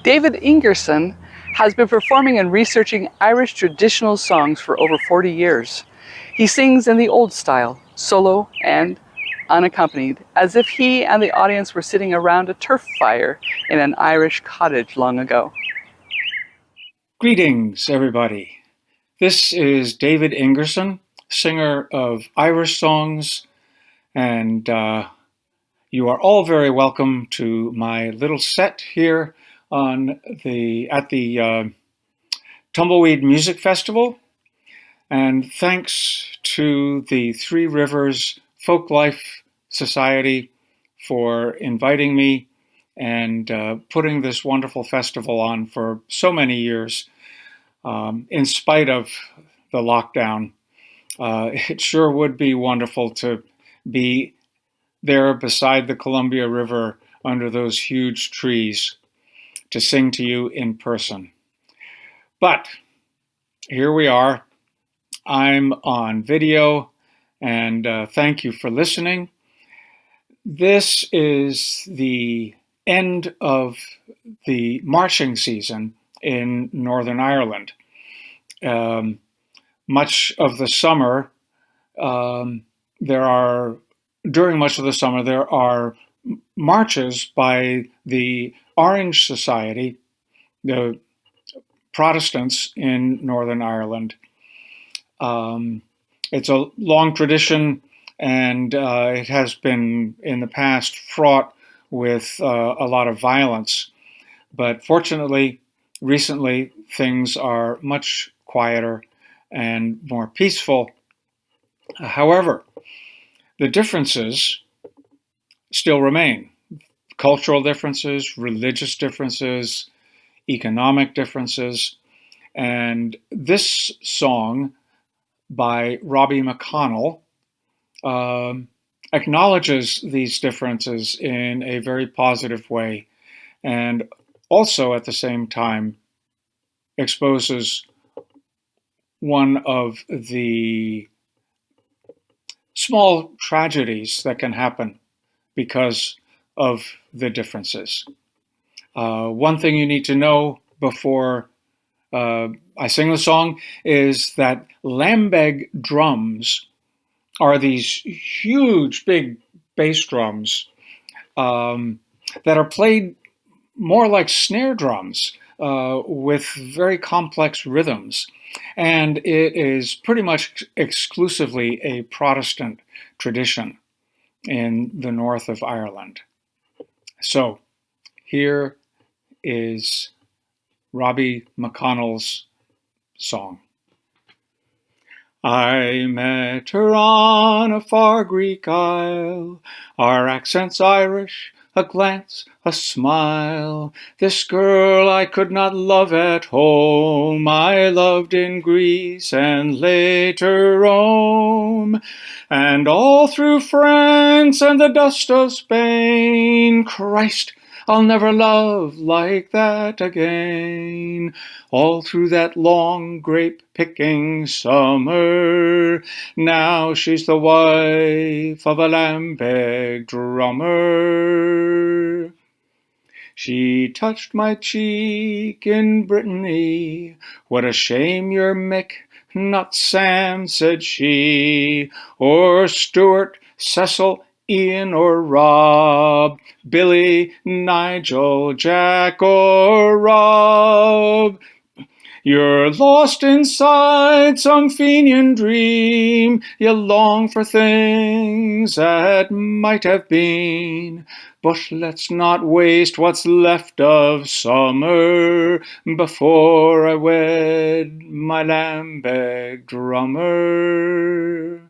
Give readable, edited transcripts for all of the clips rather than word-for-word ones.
David Ingerson has been performing and researching Irish traditional songs for over 40 years. He sings in the old style, solo and unaccompanied, as if he and the audience were sitting around a turf fire in an Irish cottage long ago. Greetings, everybody. This is David Ingerson, singer of Irish songs, and you are all very welcome to my little set here at the Tumbleweed Music Festival. And thanks to the Three Rivers Folklife Society for inviting me and putting this wonderful festival on for so many years, in spite of the lockdown. It sure would be wonderful to be there beside the Columbia River under those huge trees to sing to you in person. But here we are. I'm on video, and thank you for listening. This is the end of the marching season in Northern Ireland. Much of the summer, during much of the summer, there are marches by the Orange Society, the Protestants in Northern Ireland. It's a long tradition, and it has been in the past fraught with a lot of violence. But fortunately, recently, things are much quieter and more peaceful. However, the differences still remain. Cultural differences, religious differences, economic differences. And this song by Robbie McConnell acknowledges these differences in a very positive way, and also at the same time exposes one of the small tragedies that can happen because of the differences. One thing you need to know before I sing the song is that lambeg drums are these huge, big bass drums that are played more like snare drums with very complex rhythms. And it is pretty much exclusively a Protestant tradition in the north of Ireland. So here is Robbie McConnell's song. I met her on a far Greek isle, our accents Irish, a glance, a smile. This girl I could not love at home, I loved in Greece and later Rome. And all through France and the dust of Spain, Christ, I'll never love like that again. All through that long grape-picking summer, now she's the wife of a lambeg drummer. She touched my cheek in Brittany. What a shame you're Mick, not Sam, said she, or Stuart, Cecil, Ian or Rob, Billy, Nigel, Jack or Rob. You're lost inside some Fenian dream. You long for things that might have been. But let's not waste what's left of summer before I wed my lambeg drummer.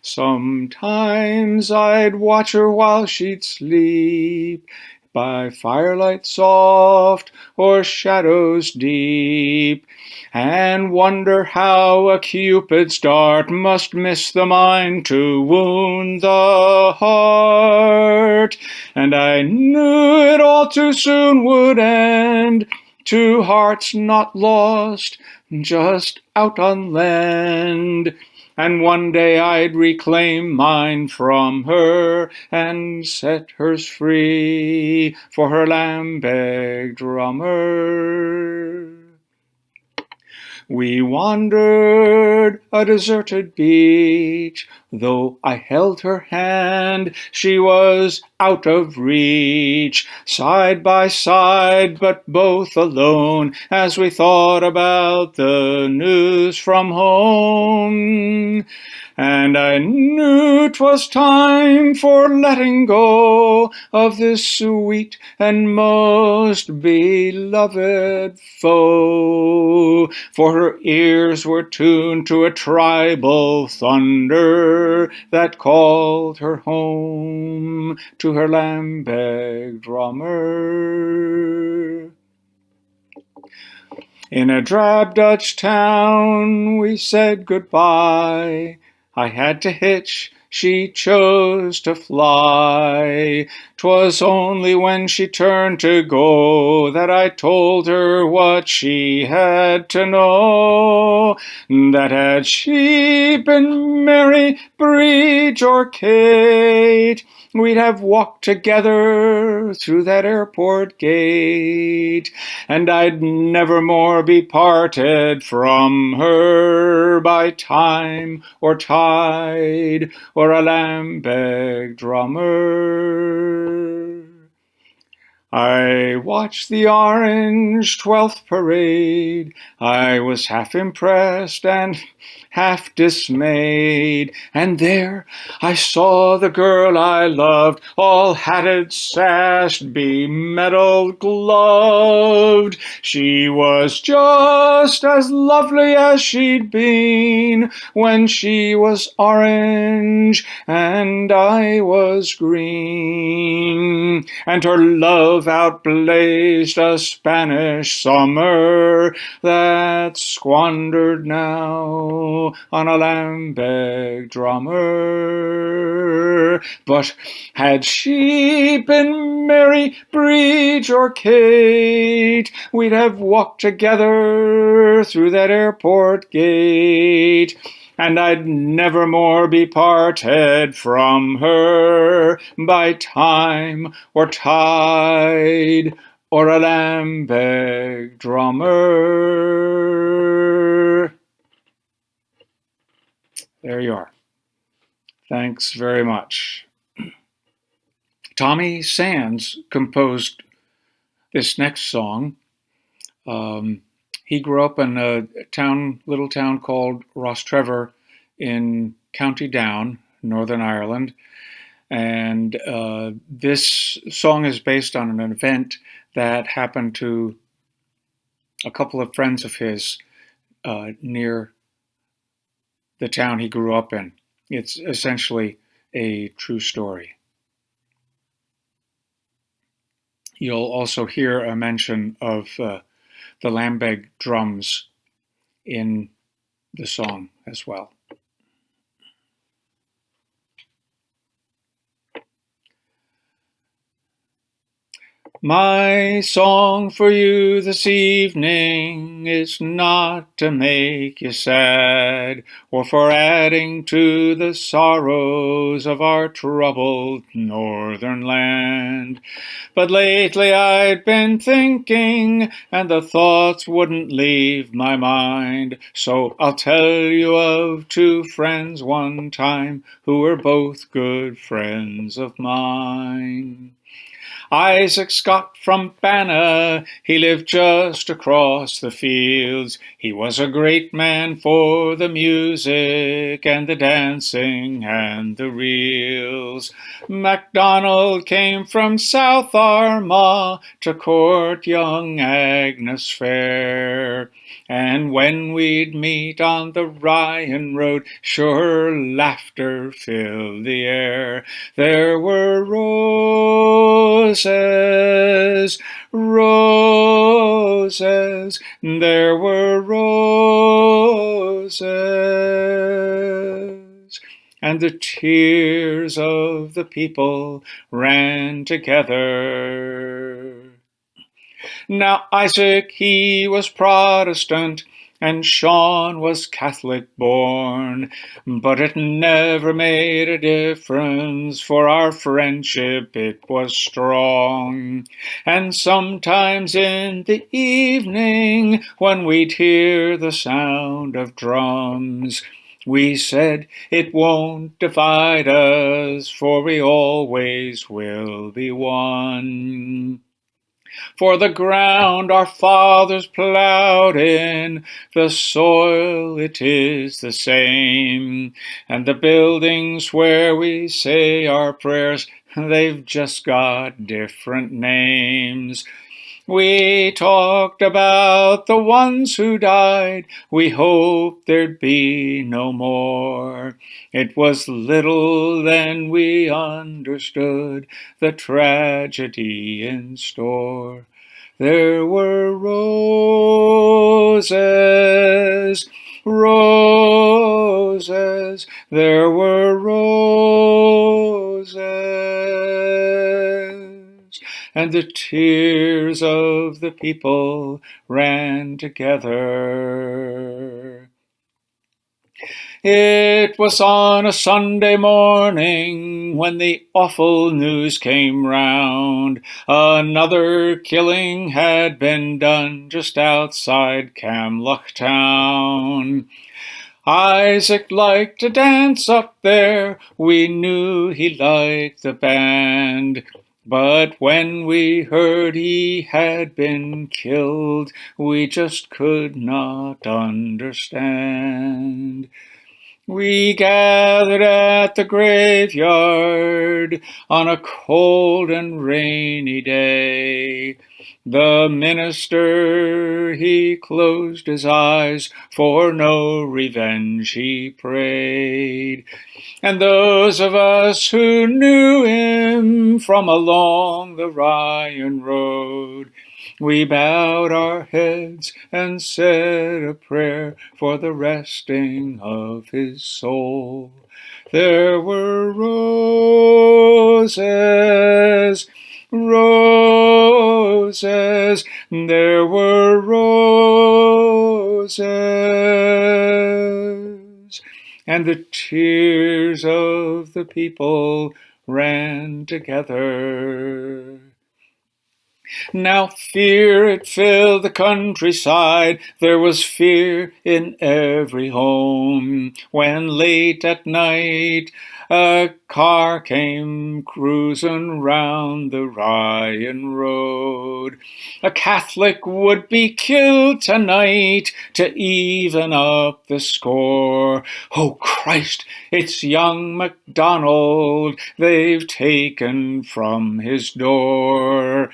Sometimes I'd watch her while she'd sleep, by firelight soft or shadows deep, and wonder how a Cupid's dart must miss the mind to wound the heart. And I knew it all too soon would end, two hearts not lost, just out on land. and one day I'd reclaim mine from her and set hers free for her lamb-begged drummer. We wandered a deserted beach. Though I held her hand, she was out of reach. Side by side, but both alone, as we thought about the news from home. And I knew 'twas time for letting go of this sweet and most beloved foe. For her ears were tuned to a tribal thunder that called her home to her lamb-begged drummer. In a drab Dutch town we said goodbye. I had to hitch, she chose to fly. 'Twas only when she turned to go that I told her what she had to know. That had she been Mary, Bridge, or Kate, we'd have walked together through that airport gate, and I'd never more be parted from her by time or tide or a lamb-begged drummer. I watched the orange 12th parade. I was half impressed and half dismayed. And there I saw the girl I loved, all hatted, sashed, be-medaled, gloved. She was just as lovely as she'd been when she was orange and I was green. And her love outblazed a Spanish summer that's squandered now on a lamb-begged drummer. But had she been Mary, Bridge, or Kate, we'd have walked together through that airport gate, and I'd never more be parted from her by time or tide or a lamb-begged drummer. There you are. Thanks very much. Tommy Sands composed this next song. He grew up in a little town called Rostrevor in County Down, Northern Ireland. And this song is based on an event that happened to a couple of friends of his near the town he grew up in. It's essentially a true story. You'll also hear a mention of the lamb-begged drums in the song as well. My song for you this evening is not to make you sad, or for adding to the sorrows of our troubled northern land. But lately I'd been thinking, and the thoughts wouldn't leave my mind, so I'll tell you of two friends one time who were both good friends of mine. Isaac Scott from Banna, he lived just across the fields. He was a great man for the music and the dancing and the reels. MacDonald came from South Armagh to court young Agnes fair. And when we'd meet on the Ryan Road, sure laughter filled the air. There were roses, roses, there were roses, and the tears of the people ran together. Now Isaac, he was Protestant, and Sean was Catholic born. But it never made a difference, for our friendship it was strong. And sometimes in the evening, when we'd hear the sound of drums, we said, it won't divide us, for we always will be one. For the ground our fathers plowed in, the soil it is the same, and the buildings where we say our prayers, they've just got different names. We talked about the ones who died, we hoped there'd be no more. It was little then we understood the tragedy in store. There were roses, roses, there were roses, and the tears of the people ran together. It was on a Sunday morning when the awful news came round. Another killing had been done just outside Camloch town. Isaac liked to dance up there, we knew he liked the band. But when we heard he had been killed, we just could not understand. We gathered at the graveyard on a cold and rainy day. The minister, he closed his eyes, for no revenge he prayed. And those of us who knew him from along the Ryan Road, we bowed our heads and said a prayer for the resting of his soul. There were roses, roses, there were roses, and the tears of the people ran together. Now fear it filled the countryside, there was fear in every home, when late at night a car came cruising round the Ryan Road. A Catholic would be killed tonight to even up the score. Oh Christ, it's young MacDonald they've taken from his door.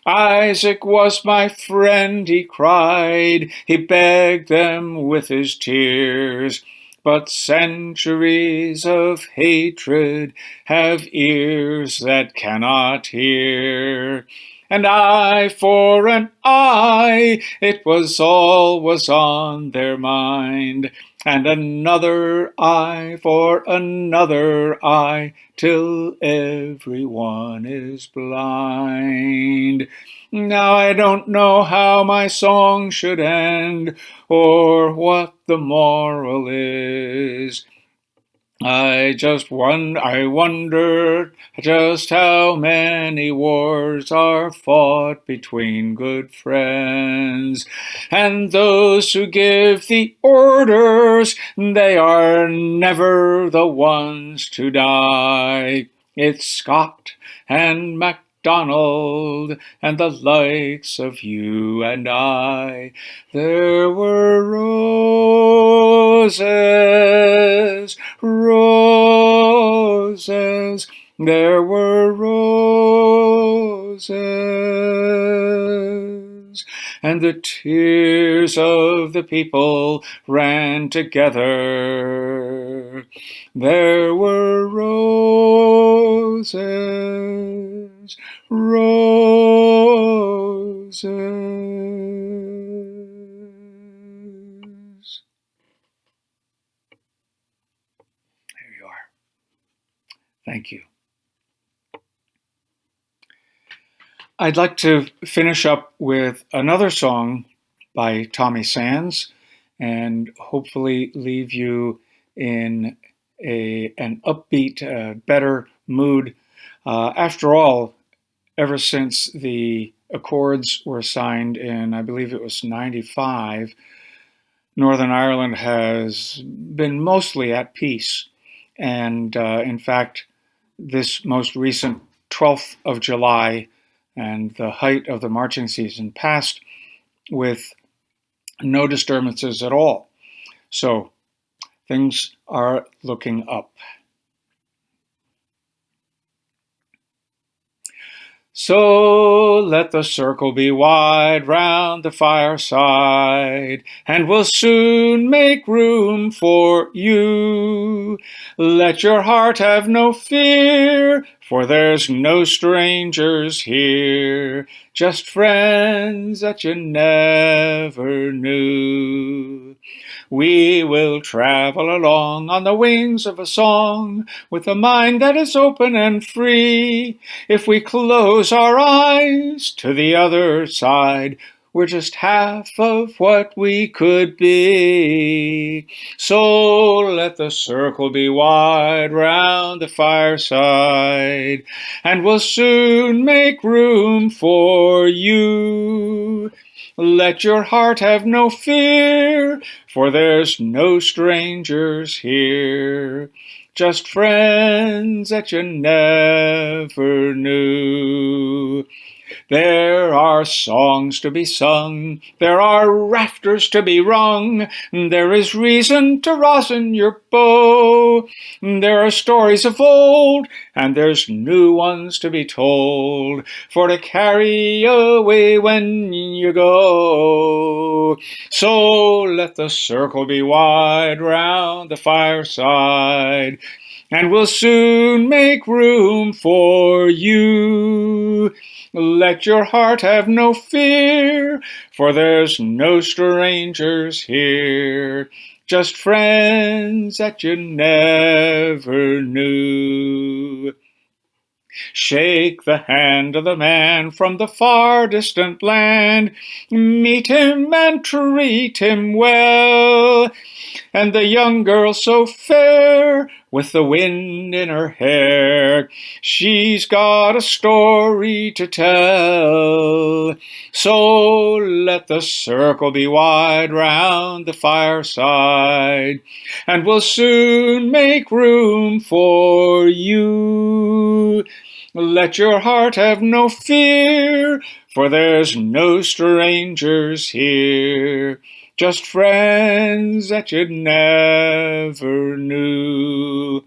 Isaac was my friend, he cried, he begged them with his tears. But centuries of hatred have ears that cannot hear. An eye for an eye, it was always on their mind. And another eye for another eye, till everyone is blind. Now I don't know how my song should end, or what the moral is. I wonder just how many wars are fought between good friends. And those who give the orders, they are never the ones to die. It's Scott and MacDonald and the likes of you and I. There were roses, roses, there were roses, and the tears of the people ran together. There were roses, roses. There you are. Thank you. I'd like to finish up with another song by Tommy Sands, and hopefully leave you in an upbeat, better mood. After all, ever since the Accords were signed in, I believe it was 95, Northern Ireland has been mostly at peace. And in fact, this most recent 12th of July and the height of the marching season passed with no disturbances at all. So things are looking up. So let the circle be wide round the fireside, and we'll soon make room for you. Let your heart have no fear, for there's no strangers here, just friends that you never knew. We will travel along on the wings of a song, with a mind that is open and free. If we close our eyes to the other side, we're just half of what we could be. So let the circle be wide round the fireside, and we'll soon make room for you. Let your heart have no fear, for there's no strangers here, just friends that you never knew. There are songs to be sung, there are rafters to be rung, there is reason to rosin your bow. There are stories of old, and there's new ones to be told, for to carry away when you go. So let the circle be wide round the fireside, and we'll soon make room for you. Let your heart have no fear, for there's no strangers here, just friends that you never knew. Shake the hand of the man from the far distant land, meet him and treat him well. And the young girl so fair, with the wind in her hair, she's got a story to tell. So let the circle be wide round the fireside, and we'll soon make room for you. Let your heart have no fear, for there's no strangers here, just friends that you never knew.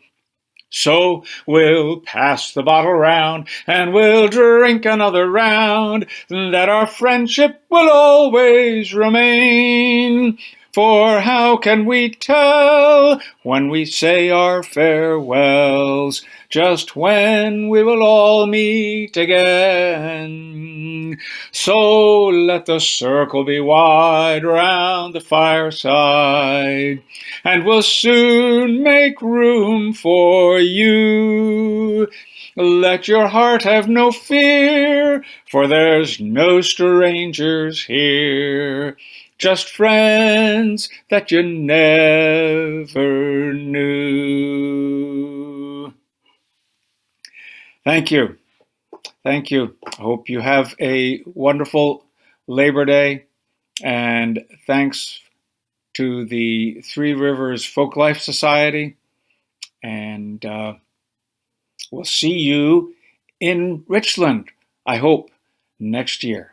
So we'll pass the bottle round, and we'll drink another round, that our friendship will always remain. For how can we tell, when we say our farewells, just when we will all meet again? So let the circle be wide round the fireside, and we'll soon make room for you. Let your heart have no fear, for there's no strangers here, just friends that you never knew. Thank you. Thank you. I hope you have a wonderful Labor Day, and thanks to the Three Rivers Folklife Society, and we'll see you in Richland, I hope, next year.